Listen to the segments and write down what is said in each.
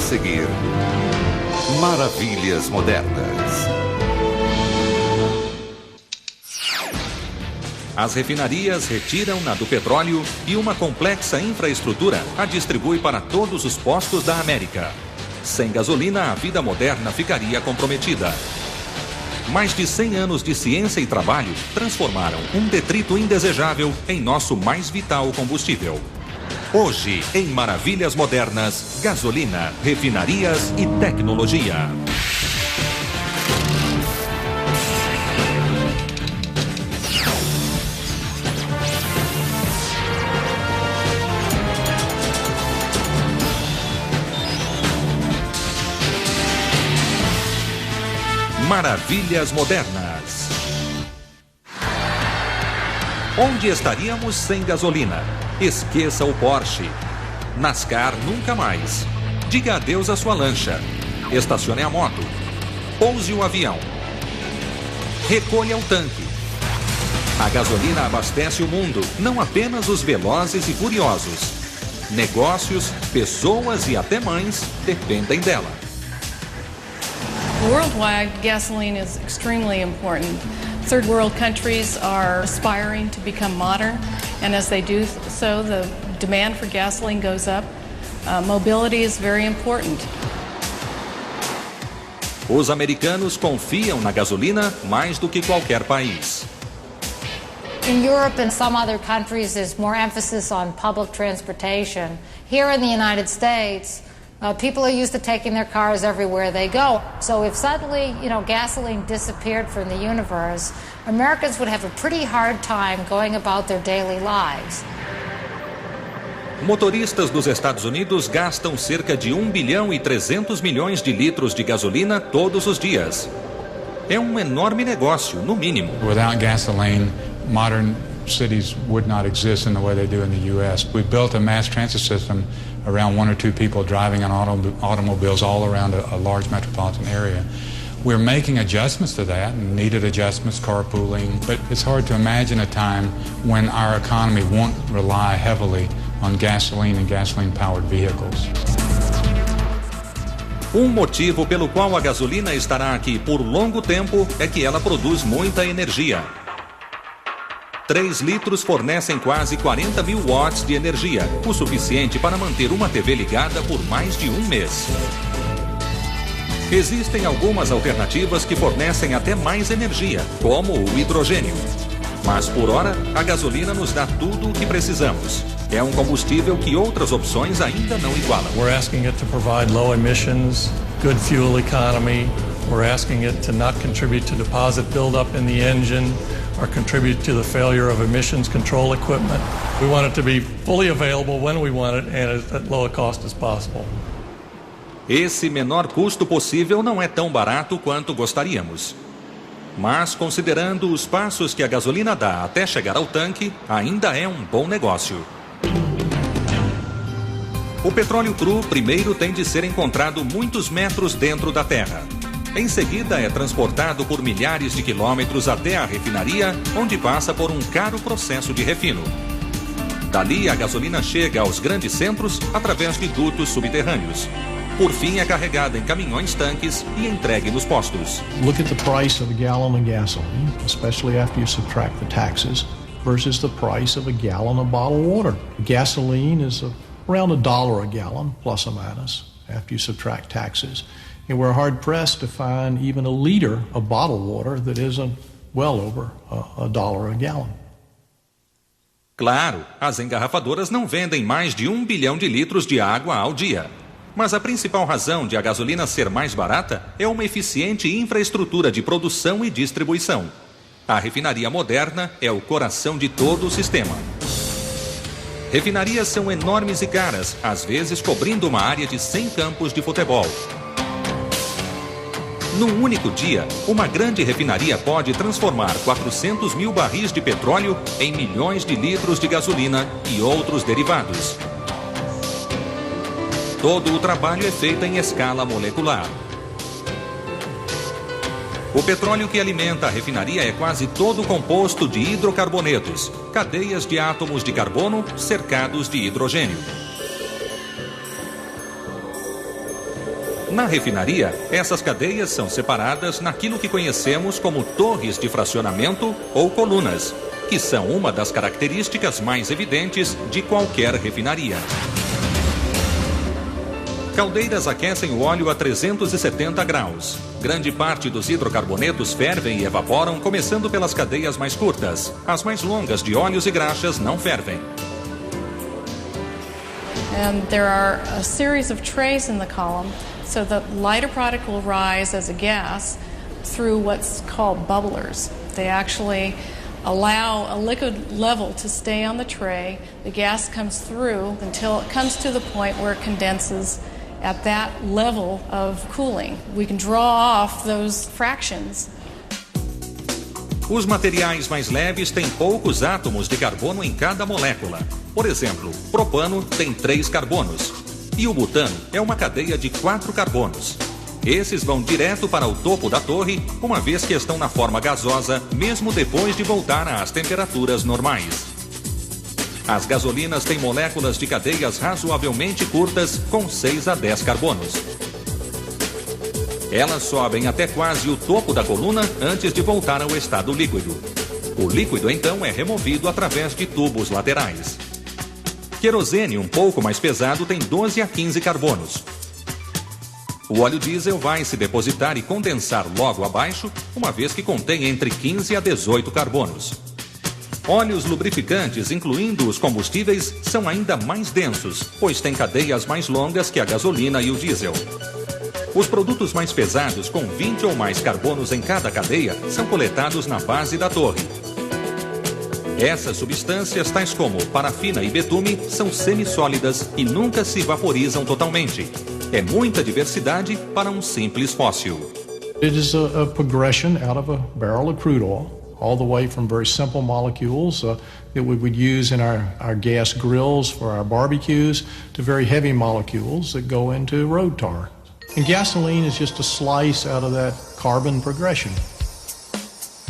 seguir, Maravilhas Modernas. As refinarias retiram-na do petróleo e uma complexa infraestrutura a distribui para todos os postos da América. Sem gasolina, a vida moderna ficaria comprometida. Mais de 100 anos de ciência e trabalho transformaram um detrito indesejável em nosso mais vital combustível. Hoje, em Maravilhas Modernas, gasolina, refinarias e tecnologia. Maravilhas Modernas. Onde estaríamos sem gasolina? Esqueça o Porsche. NASCAR nunca mais. Diga adeus à sua lancha. Estacione a moto. Pouse o avião. Recolha o tanque. A gasolina abastece o mundo, não apenas os velozes e furiosos. Negócios, pessoas e até mães dependem dela. Worldwide, gasoline is extremely important. Third world countries are aspiring to become modern, and as they do so, the demand for gasoline goes up. Mobility is very important. Os americanos confiam na gasolina mais do que qualquer país. In Europe and some other countries, there's more emphasis on public transportation. Here in the United States, people are used to taking their cars everywhere they go. So if suddenly, gasoline disappeared from the universe, Americans would have a pretty hard time going about their daily lives. Motoristas dos Estados Unidos gastam cerca de 1 bilhão e 300 milhões de litros de gasolina todos os dias. É um enorme negócio, no mínimo. Without gasoline, modern cities would not exist in the way they do in the U.S. We built a mass transit system around 1 or 2 people driving on automobiles all around a large metropolitan area. We're making adjustments to that, and needed adjustments, carpooling, but it's hard to imagine a time when our economy won't rely heavily on gasoline and gasoline-powered vehicles. Um motivo pelo qual a gasolina estará aqui por longo tempo é que ela produz muita energia. 3 litros fornecem quase 40 mil watts de energia, o suficiente para manter uma TV ligada por mais de um mês. Existem algumas alternativas que fornecem até mais energia, como o hidrogênio. Mas por hora, a gasolina nos dá tudo o que precisamos. É um combustível que outras opções ainda não igualam. We're asking it to provide low emissions, good fuel economy. We're asking it to not contribute to deposit buildup in the engine or contribute to the failure of emissions control equipment. We want it to be fully available when we want it and at low a cost as possible. Esse menor custo possível não é tão barato quanto gostaríamos. Mas, considerando os passos que a gasolina dá até chegar ao tanque, ainda é um bom negócio. O petróleo cru primeiro tem de ser encontrado muitos metros dentro da terra. Em seguida, é transportado por milhares de quilômetros até a refinaria, onde passa por um caro processo de refino. Dali, a gasolina chega aos grandes centros através de dutos subterrâneos. Por fim, é carregada em caminhões-tanques e entregue nos postos. Look at the price of a gallon of gasoline, especially after you subtract the taxes, versus the price of a gallon of bottled water. Gasoline is around $1 a gallon, plus or minus, after you subtract taxes. And we're hard-pressed to find even a liter of bottled water that isn't well over $1 a gallon. Claro, as engarrafadoras não vendem mais de 1 bilhão de litros de água ao dia. Mas a principal razão de a gasolina ser mais barata é uma eficiente infraestrutura de produção e distribuição. A refinaria moderna é o coração de todo o sistema. Refinarias são enormes e caras, às vezes cobrindo uma área de 100 campos de futebol. Num único dia, uma grande refinaria pode transformar 400 mil barris de petróleo em milhões de litros de gasolina e outros derivados. Todo o trabalho é feito em escala molecular. O petróleo que alimenta a refinaria é quase todo composto de hidrocarbonetos, cadeias de átomos de carbono cercados de hidrogênio. Na refinaria, essas cadeias são separadas naquilo que conhecemos como torres de fracionamento ou colunas, que são uma das características mais evidentes de qualquer refinaria. Caldeiras aquecem o óleo a 370 graus. Grande parte dos hidrocarbonetos fervem e evaporam, começando pelas cadeias mais curtas. As mais longas de óleos e graxas não fervem. And there are a series of trays in the column, so the lighter product will rise as a gas through what's called bubblers. They actually allow a liquid level to stay on the tray. The gas comes through until it comes to the point where it condenses at that level of cooling. We can draw off those fractions. Os materiais mais leves têm poucos átomos de carbono em cada molécula. Por exemplo, propano tem 3 carbonos e o butano é uma cadeia de 4 carbonos. Esses vão direto para o topo da torre, uma vez que estão na forma gasosa, mesmo depois de voltar às temperaturas normais. As gasolinas têm moléculas de cadeias razoavelmente curtas, com 6 a 10 carbonos. Elas sobem até quase o topo da coluna antes de voltar ao estado líquido. O líquido, então, é removido através de tubos laterais. Querosene, um pouco mais pesado, tem 12 a 15 carbonos. O óleo diesel vai se depositar e condensar logo abaixo, uma vez que contém entre 15 a 18 carbonos. Óleos lubrificantes, incluindo os combustíveis, são ainda mais densos, pois têm cadeias mais longas que a gasolina e o diesel. Os produtos mais pesados, com 20 ou mais carbonos em cada cadeia, são coletados na base da torre. Essas substâncias, tais como parafina e betume, são semissólidas e nunca se vaporizam totalmente. É muita diversidade para um simples fóssil. It is a progression out of a barrel of crude oil, all the way from very simple molecules that we would use in our gas grills for our barbecues to very heavy molecules that go into road tar. And gasoline is just a slice out of that carbon progression.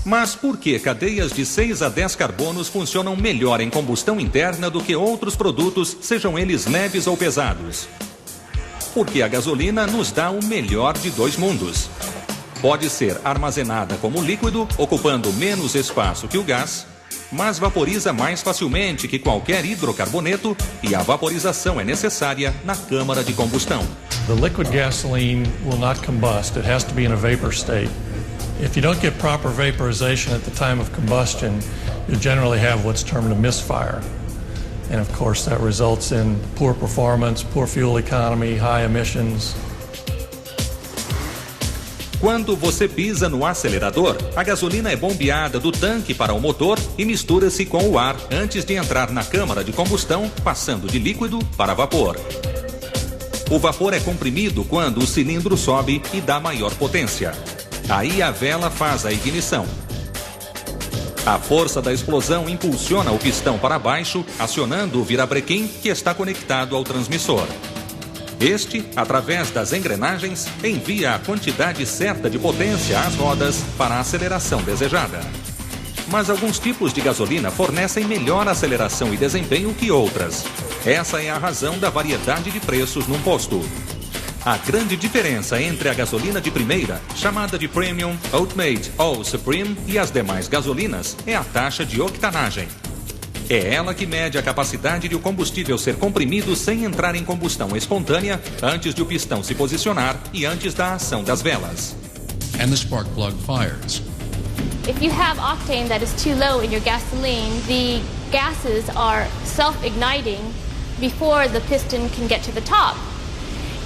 Mas por que cadeias de 6 a 10 carbonos funcionam melhor em combustão interna do que outros produtos, sejam eles leves ou pesados? Porque a gasolina nos dá o melhor de 2 mundos. Pode ser armazenada como líquido, ocupando menos espaço que o gás, mas vaporiza mais facilmente que qualquer hidrocarboneto e a vaporização é necessária na câmara de combustão. The liquid gasoline will not combust. It has to be in a vapor state. If you don't get proper vaporization at the time of combustion, you generally have what's termed a misfire. And of course that results in poor performance, poor fuel economy, high emissions. Quando você pisa no acelerador, a gasolina é bombeada do tanque para o motor e mistura-se com o ar antes de entrar na câmara de combustão, passando de líquido para vapor. O vapor é comprimido quando o cilindro sobe e dá maior potência. Aí a vela faz a ignição. A força da explosão impulsiona o pistão para baixo, acionando o virabrequim que está conectado ao transmissor. Este, através das engrenagens, envia a quantidade certa de potência às rodas para a aceleração desejada. Mas alguns tipos de gasolina fornecem melhor aceleração e desempenho que outras. Essa é a razão da variedade de preços num posto. A grande diferença entre a gasolina de primeira, chamada de Premium, Ultimate ou Supreme, e as demais gasolinas é a taxa de octanagem. É ela que mede a capacidade de o combustível ser comprimido sem entrar em combustão espontânea antes de o pistão se posicionar e antes da ação das velas. And the spark plug fires. If you have octane that is too low in your gasoline, the gases are self-igniting before the piston can get to the top.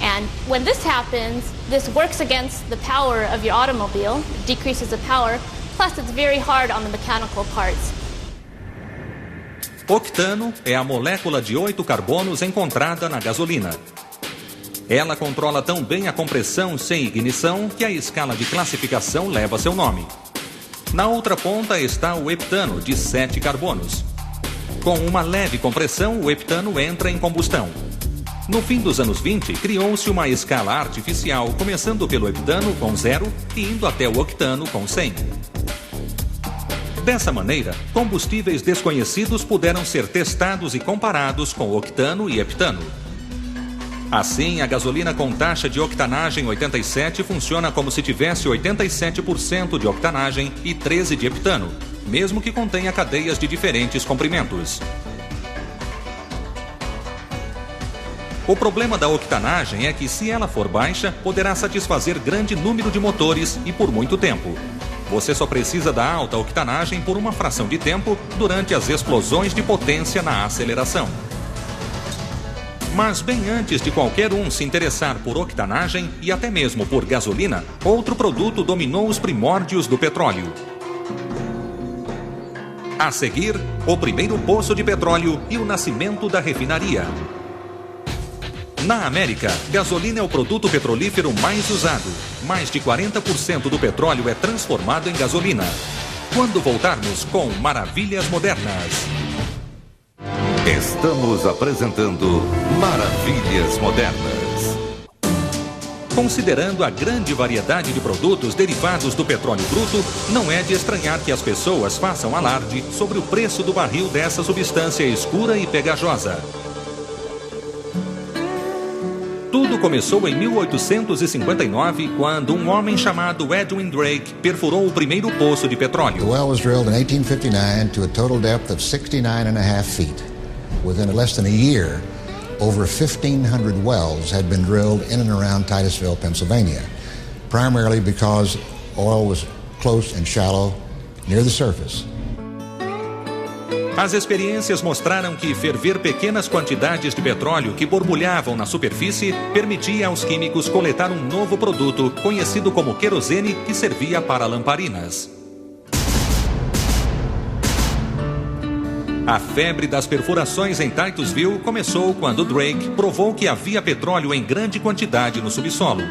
And when this happens, this works against the power of your automobile, it decreases the power, plus it's very hard on the mechanical parts. Octano é a molécula de 8 carbonos encontrada na gasolina. Ela controla tão bem a compressão sem ignição que a escala de classificação leva seu nome. Na outra ponta está o heptano, de 7 carbonos. Com uma leve compressão, o heptano entra em combustão. No fim dos anos 20, criou-se uma escala artificial, começando pelo heptano com 0 e indo até o octano com 100. Dessa maneira, combustíveis desconhecidos puderam ser testados e comparados com octano e heptano. Assim, a gasolina com taxa de octanagem 87 funciona como se tivesse 87% de octanagem e 13% de heptano, mesmo que contenha cadeias de diferentes comprimentos. O problema da octanagem é que, se ela for baixa, poderá satisfazer grande número de motores e por muito tempo. Você só precisa da alta octanagem por uma fração de tempo durante as explosões de potência na aceleração. Mas bem antes de qualquer um se interessar por octanagem e até mesmo por gasolina, outro produto dominou os primórdios do petróleo. A seguir, o primeiro poço de petróleo e o nascimento da refinaria. Na América, gasolina é o produto petrolífero mais usado. Mais de 40% do petróleo é transformado em gasolina. Quando voltarmos com Maravilhas Modernas. Estamos apresentando Maravilhas Modernas. Considerando a grande variedade de produtos derivados do petróleo bruto, não é de estranhar que as pessoas façam alarde sobre o preço do barril dessa substância escura e pegajosa. Tudo começou em 1859, quando um homem chamado Edwin Drake perfurou o primeiro poço de petróleo. The well was drilled in 1859 to a total depth of 69.5 feet. Within less than a year, over 1,500 wells had been drilled in and around Titusville, Pennsylvania, primarily because oil was close and shallow near the surface. As experiências mostraram que ferver pequenas quantidades de petróleo que borbulhavam na superfície permitia aos químicos coletar um novo produto conhecido como querosene, que servia para lamparinas. A febre das perfurações em Titusville começou quando Drake provou que havia petróleo em grande quantidade no subsolo.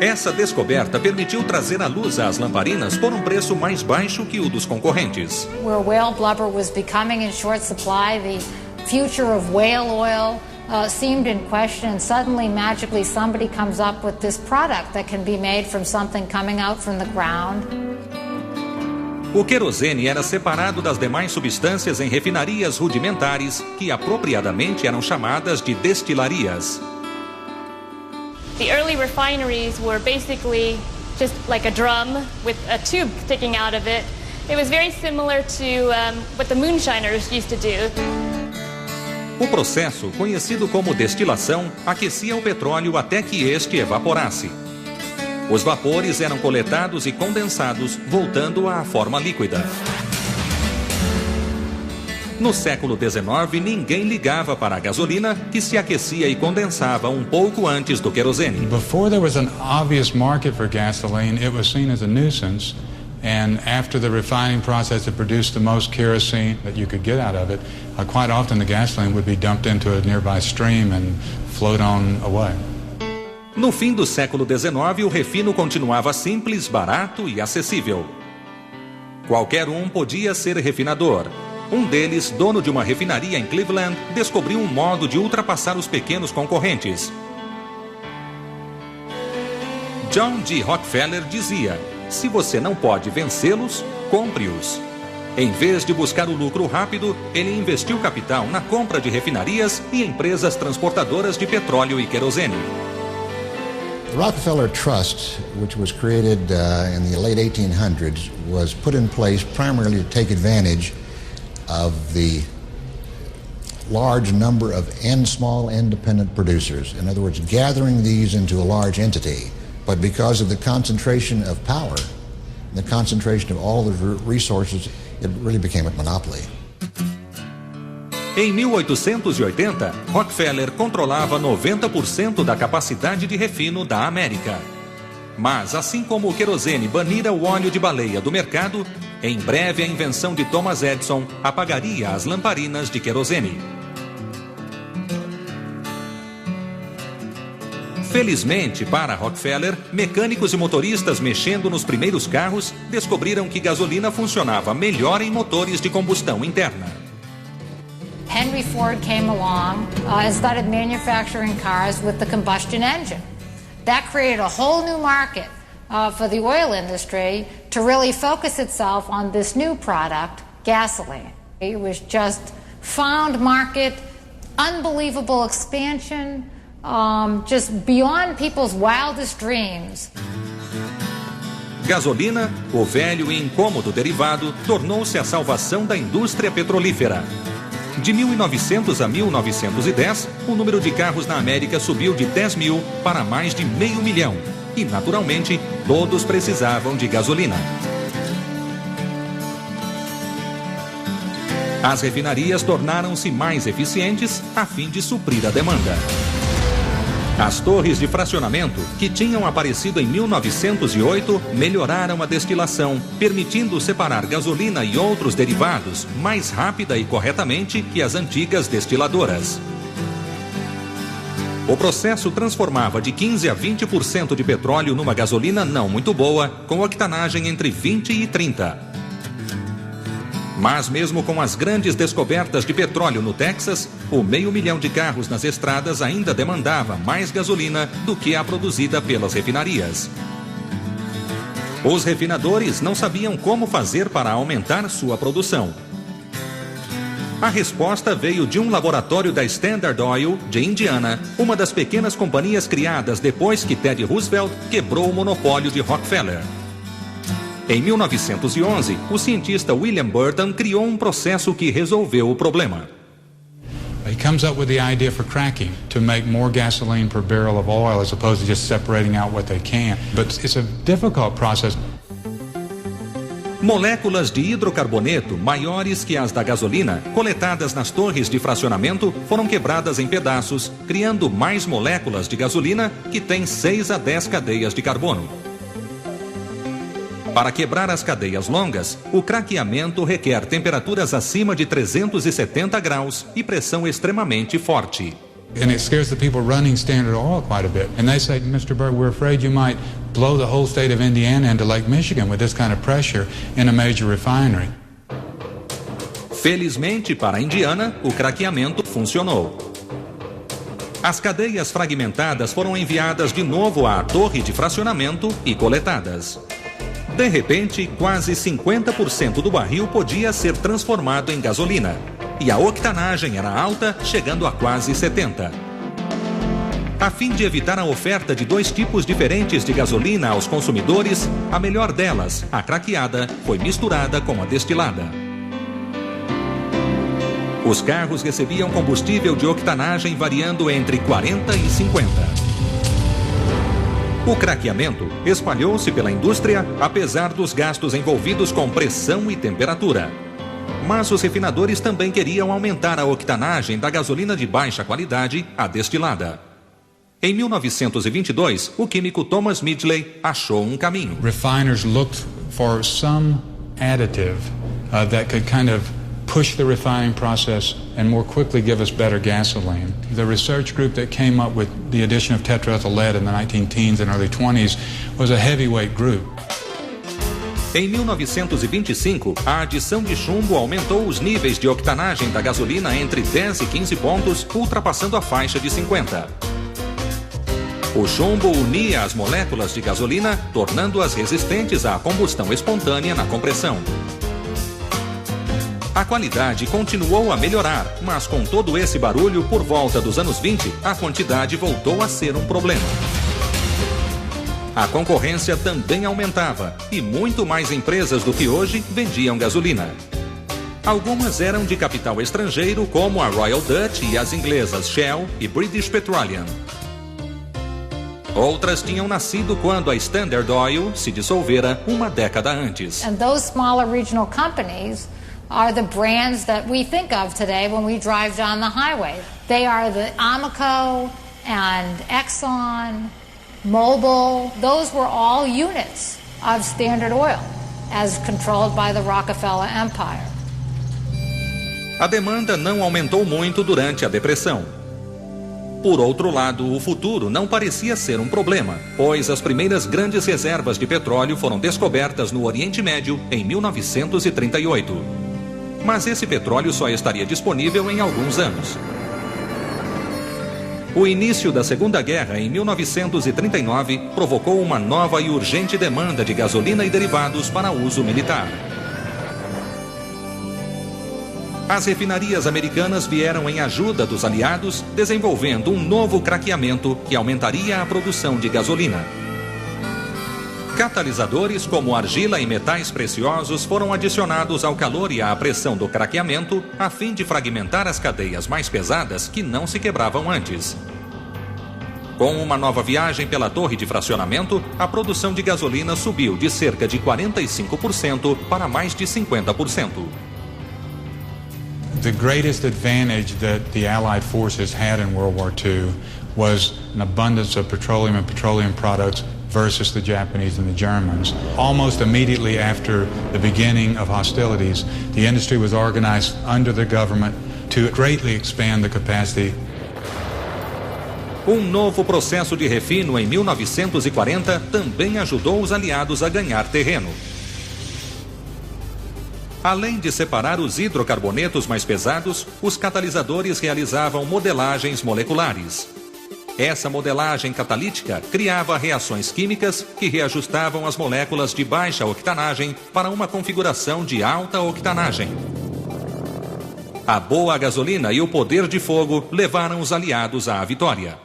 Essa descoberta permitiu trazer à luz as lamparinas por um preço mais baixo que o dos concorrentes. Where whale blubber was becoming in short supply, the future of whale oil seemed in question, and suddenly, magically, somebody comes up with this product that can be made from something coming out from the ground. O querosene era separado das demais substâncias em refinarias rudimentares, que apropriadamente eram chamadas de destilarias. The early refineries were basically just like a drum with a tube sticking out of it. It was very similar to what the moonshiners used to do. O processo, conhecido como destilação, aquecia o petróleo até que este evaporasse. Os vapores eram coletados e condensados, voltando à forma líquida. No século XIX, ninguém ligava para a gasolina, que se aquecia e condensava um pouco antes do querosene. Before there was an obvious market for gasoline, it was seen as a nuisance. And after the refining process that produced the most kerosene that you could get out of it, quite often the gasoline would be dumped into a nearby stream and float on away. No fim do século XIX, o refino continuava simples, barato e acessível. Qualquer um podia ser refinador. Um deles, dono de uma refinaria em Cleveland, descobriu um modo de ultrapassar os pequenos concorrentes. John D. Rockefeller dizia: se você não pode vencê-los, compre-os. Em vez de buscar o lucro rápido, ele investiu capital na compra de refinarias e empresas transportadoras de petróleo e querosene. The Rockefeller Trust, which was created in the late 1800s, was put in place primarily to take advantage of the large number of small independent producers. In other words, gathering these into a large entity. But because of the concentration of power, the concentration of all the resources, it really became a monopoly. Em 1880, Rockefeller controlava 90% da capacidade de refino da América. Mas, assim como o querosene banira o óleo de baleia do mercado, em breve a invenção de Thomas Edison apagaria as lamparinas de querosene. Felizmente para Rockefeller, mecânicos e motoristas mexendo nos primeiros carros descobriram que gasolina funcionava melhor em motores de combustão interna. Henry Ford came along and started manufacturing cars with the combustion engine. That created a whole new market for the oil industry to really focus itself on this new product, gasoline. It was just found market, unbelievable expansion, just beyond people's wildest dreams. Gasolina, o velho e incômodo derivado, tornou-se a salvação da indústria petrolífera. De 1900 a 1910, o número de carros na América subiu de 10 mil para mais de 500 mil. E, naturalmente, todos precisavam de gasolina. As refinarias tornaram-se mais eficientes a fim de suprir a demanda. As torres de fracionamento, que tinham aparecido em 1908, melhoraram a destilação, permitindo separar gasolina e outros derivados mais rápida e corretamente que as antigas destiladoras. O processo transformava de 15% a 20% de petróleo numa gasolina não muito boa, com octanagem entre 20 e 30. Mas mesmo com as grandes descobertas de petróleo no Texas, o 500 mil de carros nas estradas ainda demandava mais gasolina do que a produzida pelas refinarias. Os refinadores não sabiam como fazer para aumentar sua produção. A resposta veio de um laboratório da Standard Oil, de Indiana, uma das pequenas companhias criadas depois que Teddy Roosevelt quebrou o monopólio de Rockefeller. Em 1911, o cientista William Burton criou um processo que resolveu o problema. He comes up with the idea for cracking to make more gasoline per barrel of oil as opposed to just separating out what they can. But it's a difficult process. Moléculas de hidrocarboneto maiores que as da gasolina, coletadas nas torres de fracionamento, foram quebradas em pedaços, criando mais moléculas de gasolina que têm 6 a 10 cadeias de carbono. Para quebrar as cadeias longas, o craqueamento requer temperaturas acima de 370 graus e pressão extremamente forte. And it scares the people running Standard Oil quite a bit. And they say, Mr. Berg, we're afraid you might blow the whole state of Indiana into Lake Michigan with this kind of pressure in a major refinery. Felizmente para a Indiana, o craqueamento funcionou. As cadeias fragmentadas foram enviadas de novo à torre de fracionamento e coletadas. De repente, quase 50% do barril podia ser transformado em gasolina. E a octanagem era alta, chegando a quase 70%. A fim de evitar a oferta de 2 tipos diferentes de gasolina aos consumidores, a melhor delas, a craqueada, foi misturada com a destilada. Os carros recebiam combustível de octanagem variando entre 40 e 50%. O craqueamento espalhou-se pela indústria, apesar dos gastos envolvidos com pressão e temperatura. Mas os refinadores também queriam aumentar a octanagem da gasolina de baixa qualidade, a destilada. Em 1922, o químico Thomas Midgley achou um caminho. Refiners looked for some additive that could kind of push the refining process and more quickly give us better gasoline. The research group that came up with the addition of tetraethyl lead in the 19-teens and early 20s was a heavyweight group. Em 1925, a adição de chumbo aumentou os níveis de octanagem da gasolina entre 10 e 15 pontos, ultrapassando a faixa de 50. O chumbo unia as moléculas de gasolina, tornando-as resistentes à combustão espontânea na compressão. A qualidade continuou a melhorar, mas com todo esse barulho, por volta dos anos 20, a quantidade voltou a ser um problema. A concorrência também aumentava e muito mais empresas do que hoje vendiam gasolina. Algumas eram de capital estrangeiro, como a Royal Dutch e as inglesas Shell e British Petroleum. Outras tinham nascido quando a Standard Oil se dissolvera uma década antes. And those smaller regional companies are the brands that we think of today when we drive down the highway. They are the Amoco and Exxon, Mobil. Those were all units of Standard Oil as controlled by the Rockefeller Empire. A demanda não aumentou muito durante a Depressão. Por outro lado, o futuro não parecia ser um problema, pois as primeiras grandes reservas de petróleo foram descobertas no Oriente Médio em 1938. Mas esse petróleo só estaria disponível em alguns anos. O início da Segunda Guerra, em 1939, provocou uma nova e urgente demanda de gasolina e derivados para uso militar. As refinarias americanas vieram em ajuda dos aliados, desenvolvendo um novo craqueamento que aumentaria a produção de gasolina. Catalisadores como argila e metais preciosos foram adicionados ao calor e à pressão do craqueamento a fim de fragmentar as cadeias mais pesadas que não se quebravam antes. Com uma nova viagem pela torre de fracionamento, a produção de gasolina subiu de cerca de 45% para mais de 50%. The greatest advantage that the Allied forces had in World War II was an abundance of petroleum and petroleum products versus the Japanese and the Germans. Almost immediately after the beginning of hostilities, the industry was organized under the government to greatly expand the capacity. Um novo processo de refino em 1940 também ajudou os aliados a ganhar terreno. Além de separar os hidrocarbonetos mais pesados, os catalisadores realizavam modelagens moleculares. Essa modelagem catalítica criava reações químicas que reajustavam as moléculas de baixa octanagem para uma configuração de alta octanagem. A boa gasolina e o poder de fogo levaram os aliados à vitória.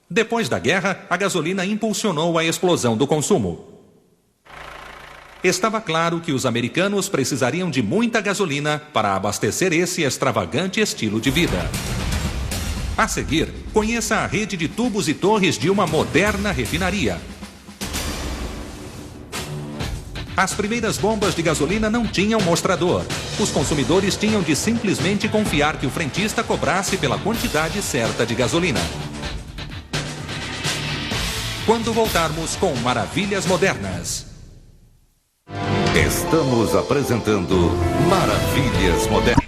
Depois da guerra, a gasolina impulsionou a explosão do consumo. Estava claro que os americanos precisariam de muita gasolina para abastecer esse extravagante estilo de vida. A seguir, conheça a rede de tubos e torres de uma moderna refinaria. As primeiras bombas de gasolina não tinham mostrador. Os consumidores tinham de simplesmente confiar que o frentista cobrasse pela quantidade certa de gasolina. Quando voltarmos com Maravilhas Modernas. Estamos apresentando Maravilhas Modernas.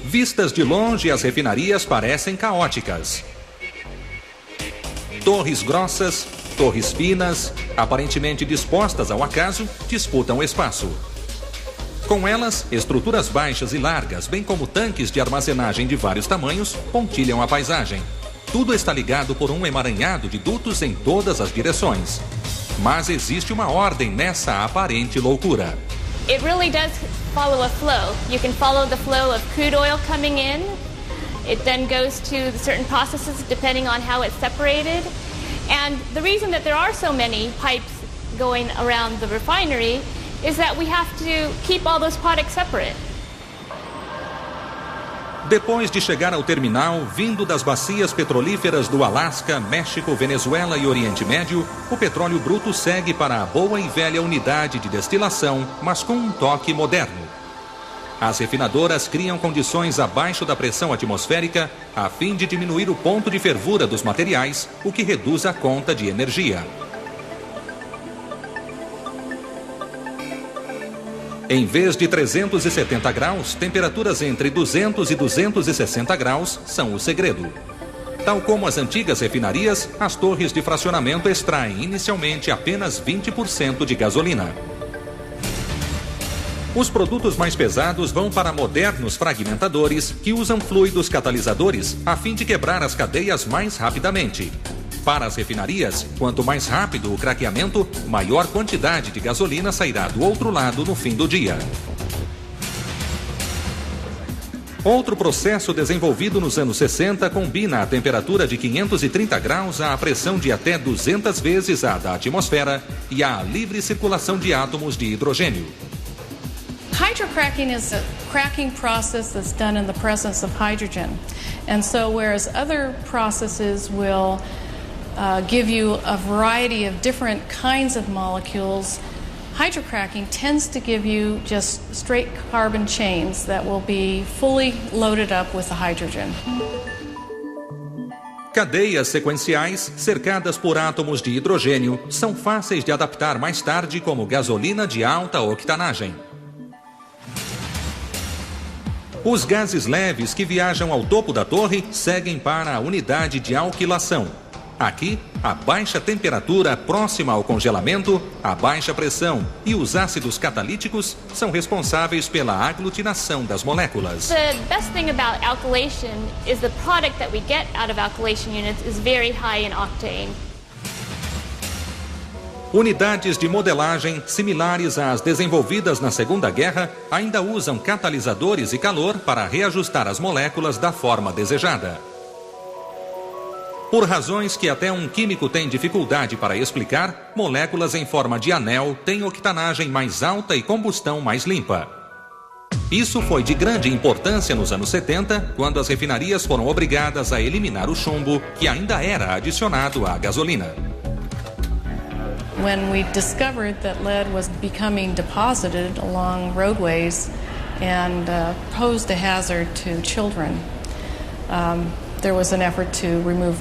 Vistas de longe, as refinarias parecem caóticas. Torres grossas, torres finas, aparentemente dispostas ao acaso, disputam espaço. Com elas, estruturas baixas e largas, bem como tanques de armazenagem de vários tamanhos, pontilham a paisagem. Tudo está ligado por um emaranhado de dutos em todas as direções. Mas existe uma ordem nessa aparente loucura. It really does follow a flow. You can follow the flow of crude oil coming in. It then goes to the certain processes depending on how it's separated. And the reason that there are so many pipes going around the refinery is that we have to keep all those products separate. Depois de chegar ao terminal, vindo das bacias petrolíferas do Alasca, México, Venezuela e Oriente Médio, o petróleo bruto segue para a boa e velha unidade de destilação, mas com um toque moderno. As refinadoras criam condições abaixo da pressão atmosférica a fim de diminuir o ponto de fervura dos materiais, o que reduz a conta de energia. Em vez de 370 graus, temperaturas entre 200 e 260 graus são o segredo. Tal como as antigas refinarias, as torres de fracionamento extraem inicialmente apenas 20% de gasolina. Os produtos mais pesados vão para modernos fragmentadores que usam fluidos catalisadores a fim de quebrar as cadeias mais rapidamente. Para as refinarias, quanto mais rápido o craqueamento, maior quantidade de gasolina sairá do outro lado no fim do dia. Outro processo desenvolvido nos anos 60 combina a temperatura de 530 graus à pressão de até 200 vezes a da atmosfera e à livre circulação de átomos de hidrogênio. Hydrocracking is a cracking process that's done in the presence of hydrogen. And so whereas other processes will give you a variety of different kinds of molecules, hydrocracking tends to give you just straight carbon chains that will be fully loaded up with the hydrogen. Cadeias sequenciais cercadas por átomos de hidrogênio são fáceis de adaptar mais tarde como gasolina de alta octanagem. Os gases leves que viajam ao topo da torre seguem para a unidade de alquilação. Aqui, a baixa temperatura próxima ao congelamento, a baixa pressão e os ácidos catalíticos são responsáveis pela aglutinação das moléculas. The best thing about alkylation is the product that we get out of alkylation units is very high in octane. Unidades de modelagem similares às desenvolvidas na Segunda Guerra ainda usam catalisadores e calor para reajustar as moléculas da forma desejada. Por razões que até um químico tem dificuldade para explicar, moléculas em forma de anel têm octanagem mais alta e combustão mais limpa. Isso foi de grande importância nos anos 70, quando as refinarias foram obrigadas a eliminar o chumbo, que ainda era adicionado à gasolina. When we discovered that lead was becoming deposited along roadways and posed a hazard to children, there was an effort to remove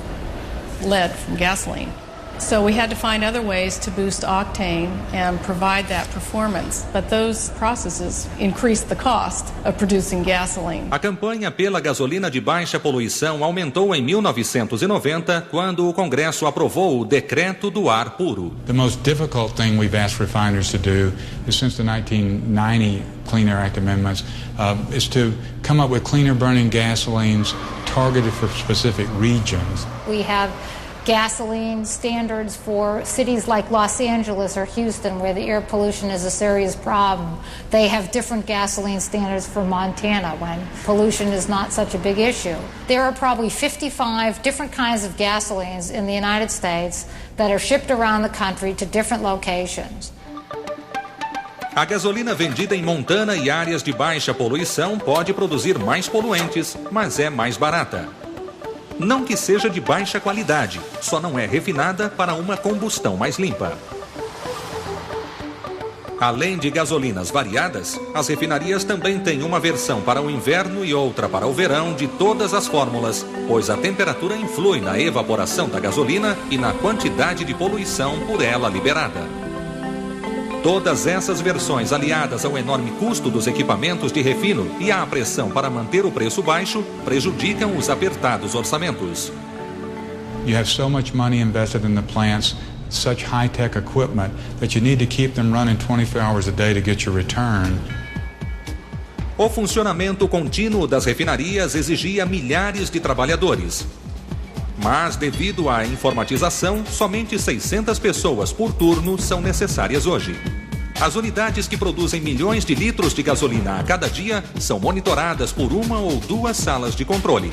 lead from gasoline. So we had to find other ways to boost octane and provide that performance, but those processes increased the cost of producing gasoline. A campanha pela gasolina de baixa poluição aumentou em 1990, quando o Congresso aprovou o Decreto do Ar Puro. The most difficult thing we've asked refiners to do is, since the 1990 Clean Air Act amendments, is to come up with cleaner burning gasolines targeted for specific regions. We have gasoline standards for cities like Los Angeles or Houston, where the air pollution is a serious problem. They have different gasoline standards for Montana, when pollution is not such a big issue. There are probably 55 different kinds of gasolines in the United States that are shipped around the country to different locations. A gasolina vendida em Montana e áreas de baixa poluição pode produzir mais poluentes, mas é mais barata. Não que seja de baixa qualidade, só não é refinada para uma combustão mais limpa. Além de gasolinas variadas, as refinarias também têm uma versão para o inverno e outra para o verão de todas as fórmulas, pois a temperatura influi na evaporação da gasolina e na quantidade de poluição por ela liberada. Todas essas versões, aliadas ao enorme custo dos equipamentos de refino e à pressão para manter o preço baixo, prejudicam os apertados orçamentos. You have so much money invested in the plants, such high-tech equipment, that you need to keep them running 24 hours a day to get your return. O funcionamento contínuo das refinarias exigia milhares de trabalhadores. Mas, devido à informatização, somente 600 pessoas por turno são necessárias hoje. As unidades que produzem milhões de litros de gasolina a cada dia são monitoradas por uma ou duas salas de controle.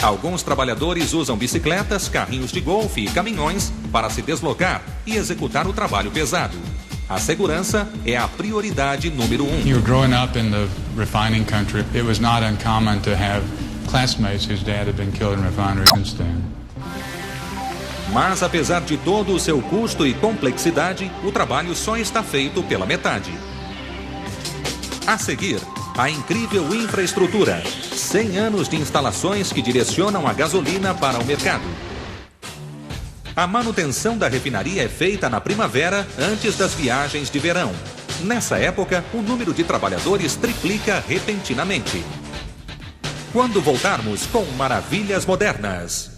Alguns trabalhadores usam bicicletas, carrinhos de golfe e caminhões para se deslocar e executar o trabalho pesado. A segurança é a prioridade número 1. You were growing up in the refining country. It was not uncommon to have classmates whose dad had been killed in refineries since then. Mas, apesar de todo o seu custo e complexidade, o trabalho só está feito pela metade. A seguir, a incrível infraestrutura. 100 anos de instalações que direcionam a gasolina para o mercado. A manutenção da refinaria é feita na primavera, antes das viagens de verão. Nessa época, o número de trabalhadores triplica repentinamente. Quando voltarmos com Maravilhas Modernas.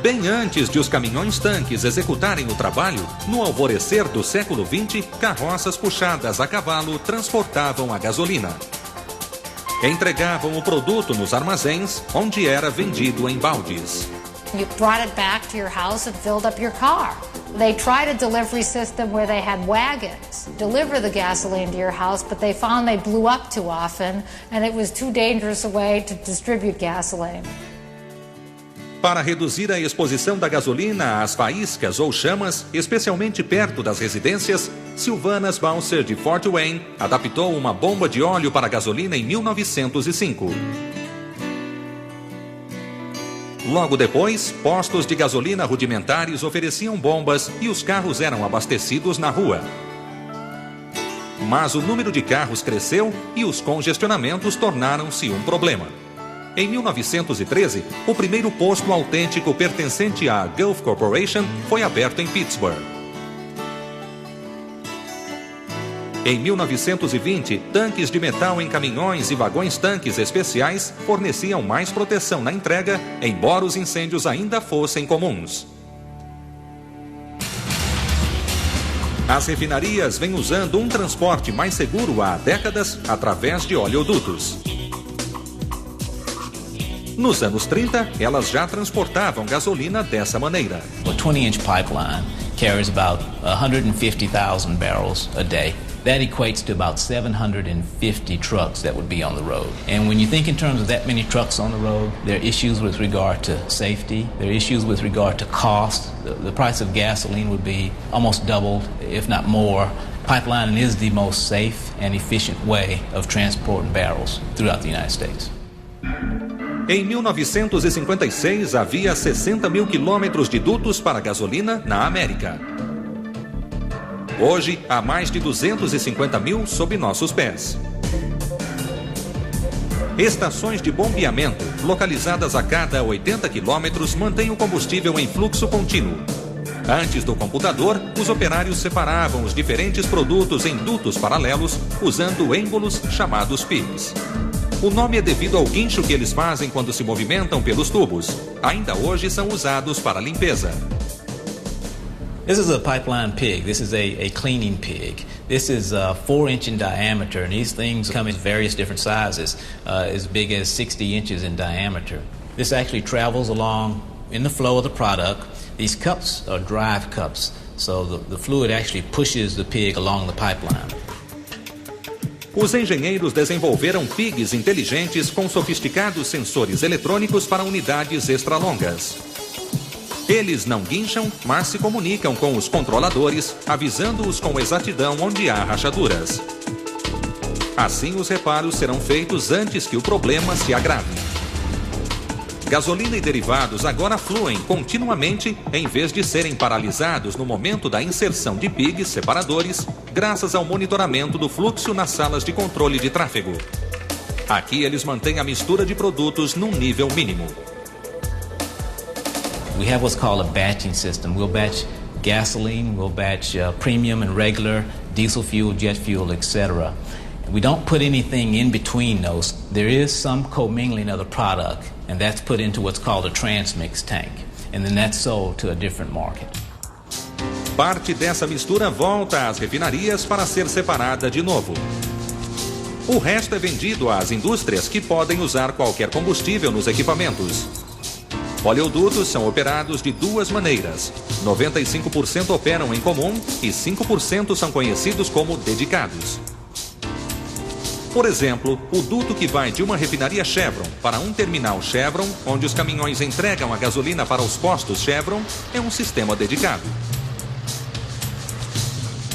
Bem antes de os caminhões-tanques executarem o trabalho, no alvorecer do século XX, carroças puxadas a cavalo transportavam a gasolina. Entregavam o produto nos armazéns, onde era vendido em baldes. You brought it back to your house and filled up your car. They tried a delivery system where they had wagons deliver the gasoline to your house, but they found they blew up too often and it was too dangerous a way to distribute gasoline. Para reduzir a exposição da gasolina às faíscas ou chamas, especialmente perto das residências, Sylvanus Balser de Fort Wayne adaptou uma bomba de óleo para gasolina em 1905. Logo depois, postos de gasolina rudimentares ofereciam bombas e os carros eram abastecidos na rua. Mas o número de carros cresceu e os congestionamentos tornaram-se um problema. Em 1913, o primeiro posto autêntico pertencente à Gulf Corporation foi aberto em Pittsburgh. Em 1920, tanques de metal em caminhões e vagões-tanques especiais forneciam mais proteção na entrega, embora os incêndios ainda fossem comuns. As refinarias vêm usando um transporte mais seguro há décadas através de oleodutos. Nos anos 30, elas já transportavam gasolina dessa maneira. A 20-inch pipeline carries about 150,000 barrels a day. That equates to about 750 trucks that would be on the road. And when you think in terms of that many trucks on the road, there are issues with regard to safety, there are issues with regard to cost. The price of gasoline would be almost doubled, if not more. Pipelining is the most safe and efficient way of transporting barrels throughout the United States. Em 1956, havia 60 mil quilômetros de dutos para gasolina na América. Hoje, há mais de 250 mil sob nossos pés. Estações de bombeamento, localizadas a cada 80 quilômetros, mantêm o combustível em fluxo contínuo. Antes do computador, os operários separavam os diferentes produtos em dutos paralelos, usando êmbolos chamados pigs. O nome é devido ao guincho que eles fazem quando se movimentam pelos tubos. Ainda hoje são usados para limpeza. This is a pipeline pig. This is a cleaning pig. This is 4-inch in diameter, and these things come in various different sizes, as big as 60 inches in diameter. This actually travels along in the flow of the product. These cups are drive cups, so the fluid actually pushes the pig along the pipeline. Os engenheiros desenvolveram pigs inteligentes com sofisticados sensores eletrônicos para unidades extralongas. Eles não guincham, mas se comunicam com os controladores, avisando-os com exatidão onde há rachaduras. Assim, os reparos serão feitos antes que o problema se agrave. Gasolina e derivados agora fluem continuamente, em vez de serem paralisados no momento da inserção de pigs separadores, graças ao monitoramento do fluxo nas salas de controle de tráfego. Aqui eles mantêm a mistura de produtos num nível mínimo. We have what's called a batching system. We'll batch gasoline, we'll batch premium and regular, diesel fuel, jet fuel, etc. We don't put anything in between those. There is some commingling of the product, and that's put into what's called a transmix tank, and then that's sold to a different market. Parte dessa mistura volta às refinarias para ser separada de novo. O resto é vendido às indústrias que podem usar qualquer combustível nos equipamentos. Oleodutos são operados de duas maneiras. 95% operam em comum e 5% são conhecidos como dedicados. Por exemplo, o duto que vai de uma refinaria Chevron para um terminal Chevron, onde os caminhões entregam a gasolina para os postos Chevron, é um sistema dedicado.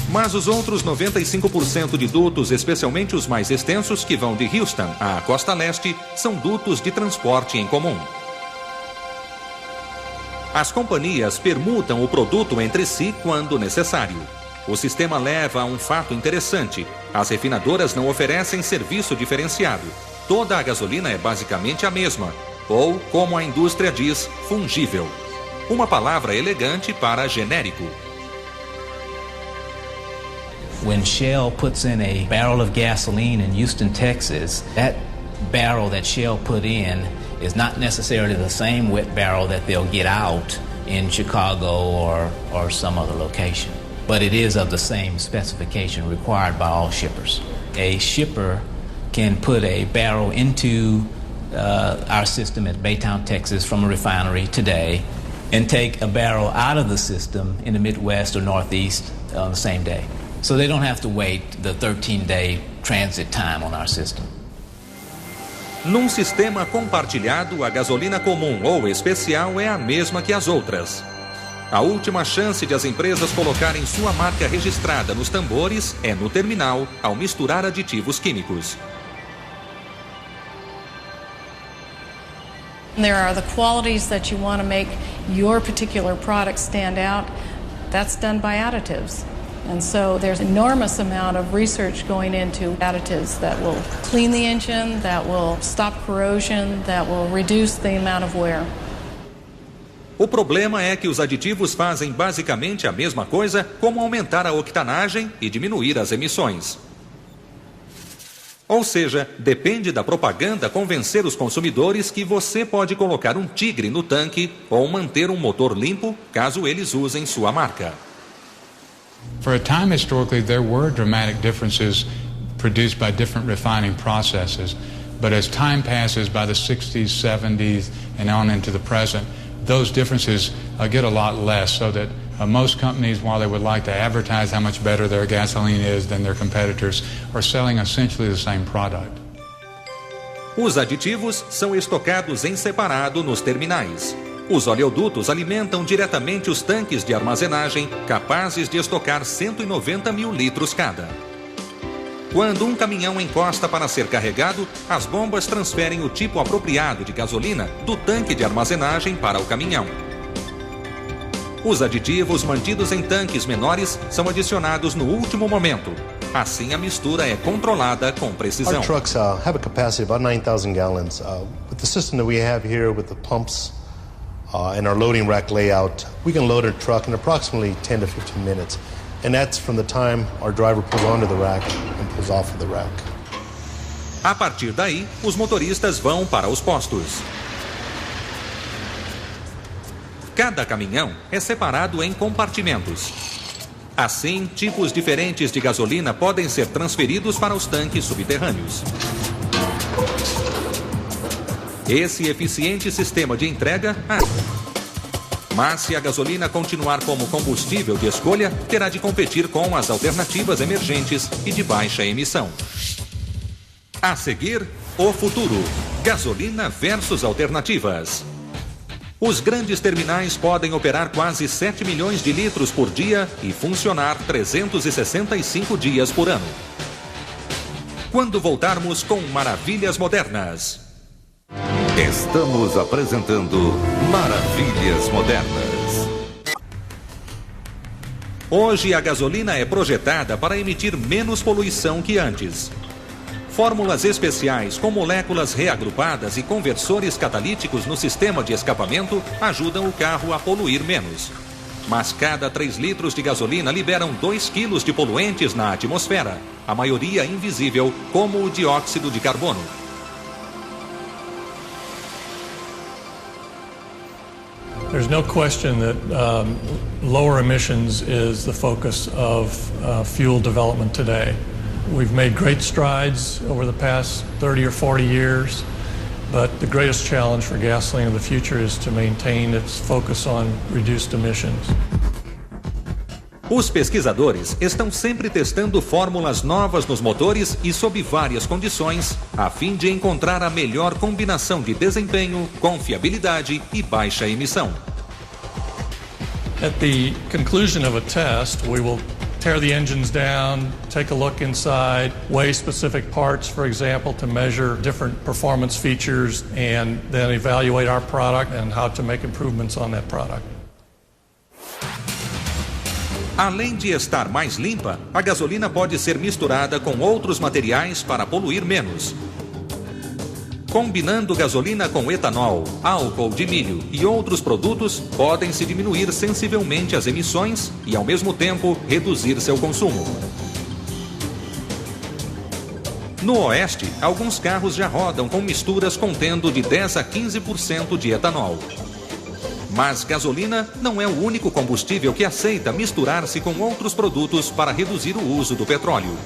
Mas os outros 95% de dutos, especialmente os mais extensos que vão de Houston à costa leste, são dutos de transporte em comum. As companhias permutam o produto entre si quando necessário. O sistema leva a um fato interessante. As refinadoras não oferecem serviço diferenciado. Toda a gasolina é basicamente a mesma, ou, como a indústria diz, fungível. Uma palavra elegante para genérico. When Shell puts in a barrel of gasoline in Houston, Texas, that barrel that Shell put in is not necessarily the same wet barrel that they'll get out in Chicago or some other location. But it is of the same specification required by all shippers. A shipper can put a barrel into our system at Baytown, Texas from a refinery today and take a barrel out of the system in the Midwest or Northeast on the same day. So they don't have to wait the 13-day transit time on our system. Num sistema compartilhado, a gasolina comum ou especial é a mesma que as outras. A última chance de as empresas colocarem sua marca registrada nos tambores é no terminal, ao misturar aditivos químicos. There are the qualities that you want to make your particular product stand out. That's done by additives. And so there's an enormous amount of research going into additives that will clean the engine, that will stop corrosion, that will reduce the amount of wear. O problema é que os aditivos fazem basicamente a mesma coisa, como aumentar a octanagem e diminuir as emissões. Ou seja, depende da propaganda convencer os consumidores que você pode colocar um tigre no tanque ou manter um motor limpo, caso eles usem sua marca. For a time historically, there were dramatic differences produced by different refining processes. But as time passes, by the 60s, 70s, and on into the present, those differences get a lot less, so that most companies, while they would like to advertise how much better their gasoline is than their competitors, are selling essentially the same product. Os aditivos são estocados em separado nos terminais. Os oleodutos alimentam diretamente os tanques de armazenagem, capazes de estocar 190 mil litros cada. Quando um caminhão encosta para ser carregado, as bombas transferem o tipo apropriado de gasolina do tanque de armazenagem para o caminhão. Os aditivos mantidos em tanques menores são adicionados no último momento. Assim, a mistura é controlada com precisão. Our trucks have a capacity of about 9,000 gallons. With the system that we have here with the pumps and our loading rack layout, we can load a truck in approximately 10 to 15 minutes. And that's from the time our driver pulls onto the rack and pulls off of the rack. A partir daí, os motoristas vão para os postos. Cada caminhão é separado em compartimentos. Assim, tipos diferentes de gasolina podem ser transferidos para os tanques subterrâneos. Esse eficiente sistema de entrega... Mas se a gasolina continuar como combustível de escolha, terá de competir com as alternativas emergentes e de baixa emissão. A seguir, o futuro. Gasolina versus alternativas. Os grandes terminais podem operar quase 7 milhões de litros por dia e funcionar 365 dias por ano. Quando voltarmos com Maravilhas Modernas. Estamos apresentando Maravilhas Modernas. Hoje a gasolina é projetada para emitir menos poluição que antes. Fórmulas especiais com moléculas reagrupadas e conversores catalíticos no sistema de escapamento ajudam o carro a poluir menos. Mas cada 3 litros de gasolina liberam 2 quilos de poluentes na atmosfera, a maioria invisível, como o dióxido de carbono. There's no question that lower emissions is the focus of fuel development today. We've made great strides over the past 30 or 40 years, but the greatest challenge for gasoline in the future is to maintain its focus on reduced emissions. Os pesquisadores estão sempre testando fórmulas novas nos motores e sob várias condições, a fim de encontrar a melhor combinação de desempenho, confiabilidade e baixa emissão. At the conclusion of a test, we will tear the engines down, take a look inside, weigh specific parts, for example, to measure different performance features, and then evaluate our product and how to make improvements on that product. Além de estar mais limpa, a gasolina pode ser misturada com outros materiais para poluir menos. Combinando gasolina com etanol, álcool de milho e outros produtos, podem-se diminuir sensivelmente as emissões e, ao mesmo tempo, reduzir seu consumo. No Oeste, alguns carros já rodam com misturas contendo de 10 a 15% de etanol. Mas gasolina não é o único combustível que aceita misturar-se com outros produtos para reduzir o uso do petróleo.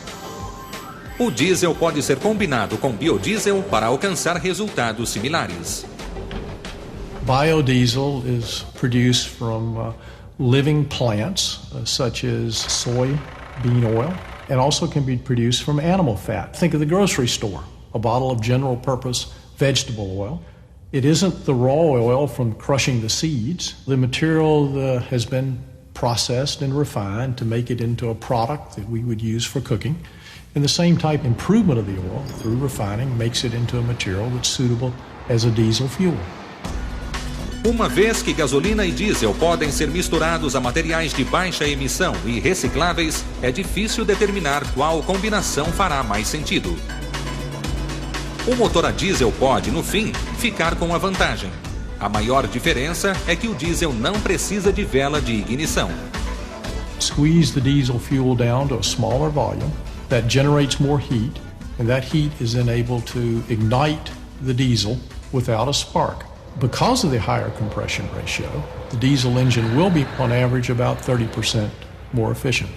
O diesel pode ser combinado com biodiesel para alcançar resultados similares. Biodiesel is produced from living plants such as soybean oil, and also can be produced from animal fat. Think of the grocery store, a bottle of general purpose vegetable oil. It isn't the raw oil from crushing the seeds. The material has been processed and refined to make it into a product that we would use for cooking. And the same type improvement of the oil through refining makes it into a material that's suitable as a diesel fuel. Uma vez que gasolina e diesel podem ser misturados a materiais de baixa emissão e recicláveis, é difícil determinar qual combinação fará mais sentido. O motor a diesel pode, no fim, ficar com a vantagem. A maior diferença é que o diesel não precisa de vela de ignição. Squeeze the diesel fuel down to a smaller volume that generates more heat, and that heat is then able to ignite the diesel without a spark. Because of the higher compression ratio, the diesel engine will be, on average, about 30% more efficient.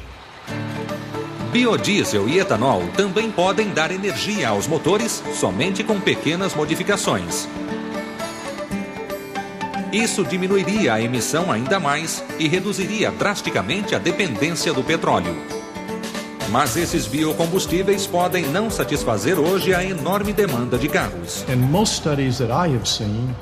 Biodiesel e etanol também podem dar energia aos motores somente com pequenas modificações. Isso diminuiria a emissão ainda mais e reduziria drasticamente a dependência do petróleo. Mas esses biocombustíveis podem não satisfazer hoje a enorme demanda de carros. And most studies that I have seen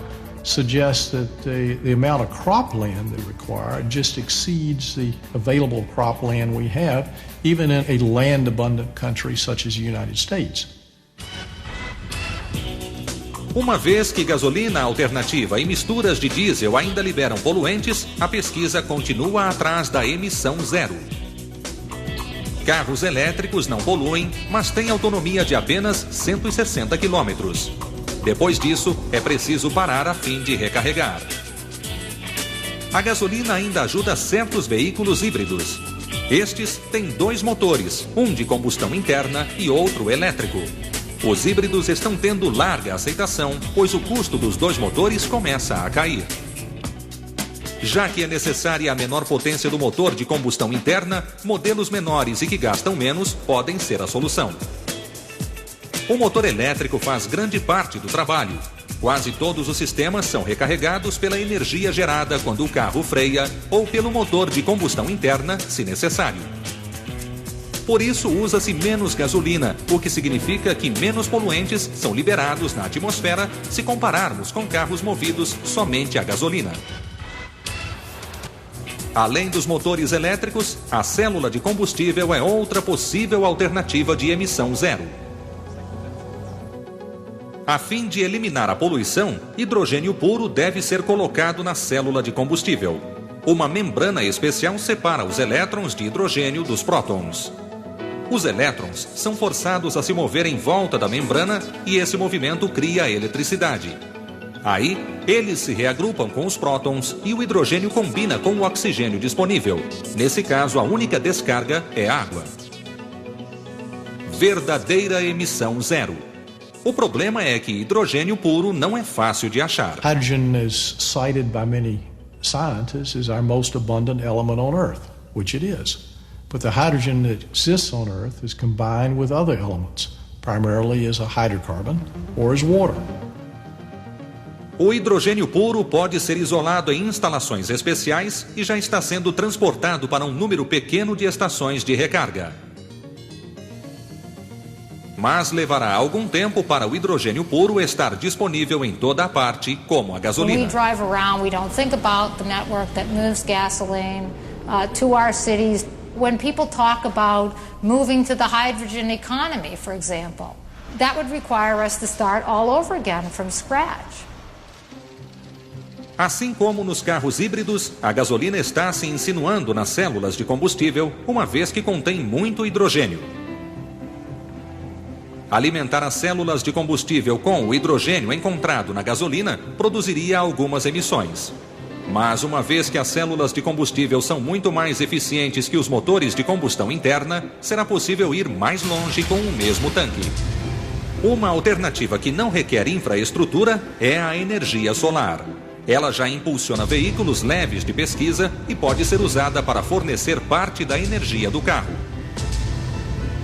suggest that the amount of cropland they require just exceeds the available cropland we have, even in a land-abundant country such as the United States. Uma vez que gasolina alternativa e misturas de diesel ainda liberam poluentes, a pesquisa continua atrás da emissão zero. Carros elétricos não poluem, mas têm autonomia de apenas 160 km. Depois disso, é preciso parar a fim de recarregar. A gasolina ainda ajuda certos veículos híbridos. Estes têm 2 motores, um de combustão interna e outro elétrico. Os híbridos estão tendo larga aceitação, pois o custo dos 2 motores começa a cair. Já que é necessária a menor potência do motor de combustão interna, modelos menores e que gastam menos podem ser a solução. O motor elétrico faz grande parte do trabalho. Quase todos os sistemas são recarregados pela energia gerada quando o carro freia ou pelo motor de combustão interna, se necessário. Por isso, usa-se menos gasolina, o que significa que menos poluentes são liberados na atmosfera se compararmos com carros movidos somente a gasolina. Além dos motores elétricos, a célula de combustível é outra possível alternativa de emissão zero. A fim de eliminar a poluição, hidrogênio puro deve ser colocado na célula de combustível. Uma membrana especial separa os elétrons de hidrogênio dos prótons. Os elétrons são forçados a se mover em volta da membrana e esse movimento cria eletricidade. Aí, eles se reagrupam com os prótons e o hidrogênio combina com o oxigênio disponível. Nesse caso, a única descarga é água. Verdadeira emissão zero. O problema é que hidrogênio puro não é fácil de achar. Hydrogen is cited by many scientists as our most abundant element on Earth, which it is. But the hydrogen that exists on Earth is combined with other elements, primarily as a hydrocarbon or as water. O hidrogênio puro pode ser isolado em instalações especiais e já está sendo transportado para um número pequeno de estações de recarga. Mas levará algum tempo para o hidrogênio puro estar disponível em toda a parte, como a gasolina. When we drive around, we don't think about the network that moves gasoline to our cities. When people talk about moving to the hydrogen economy, for example, that would require us to start all over again from scratch. Assim como nos carros híbridos, a gasolina está se insinuando nas células de combustível, uma vez que contém muito hidrogênio. Alimentar as células de combustível com o hidrogênio encontrado na gasolina produziria algumas emissões. Mas uma vez que as células de combustível são muito mais eficientes que os motores de combustão interna, será possível ir mais longe com o mesmo tanque. Uma alternativa que não requer infraestrutura é a energia solar. Ela já impulsiona veículos leves de pesquisa e pode ser usada para fornecer parte da energia do carro.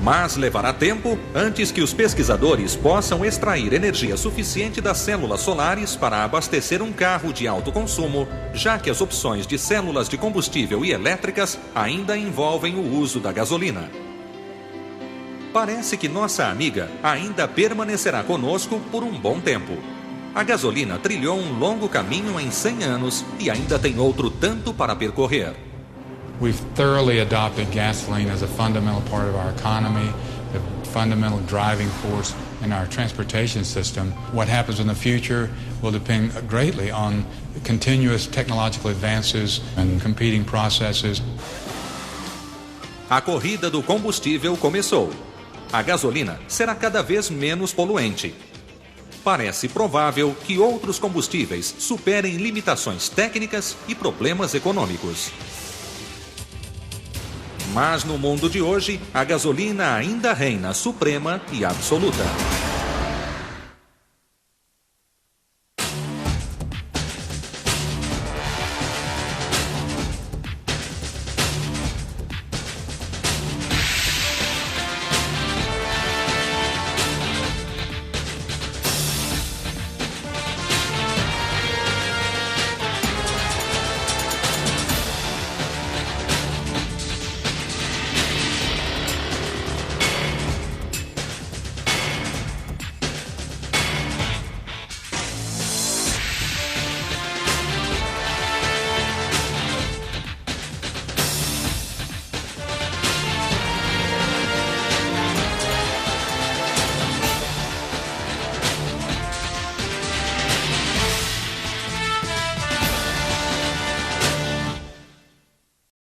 Mas levará tempo antes que os pesquisadores possam extrair energia suficiente das células solares para abastecer um carro de alto consumo, já que as opções de células de combustível e elétricas ainda envolvem o uso da gasolina. Parece que nossa amiga ainda permanecerá conosco por um bom tempo. A gasolina trilhou um longo caminho em 100 anos e ainda tem outro tanto para percorrer. We've thoroughly adopted gasoline as a fundamental part of our economy, the fundamental driving force in our transportation system. What happens in the future will depend greatly on continuous technological advances and competing processes. A corrida do combustível começou. A gasolina será cada vez menos poluente. Parece provável que outros combustíveis superem limitações técnicas e problemas econômicos. Mas no mundo de hoje, a gasolina ainda reina suprema e absoluta.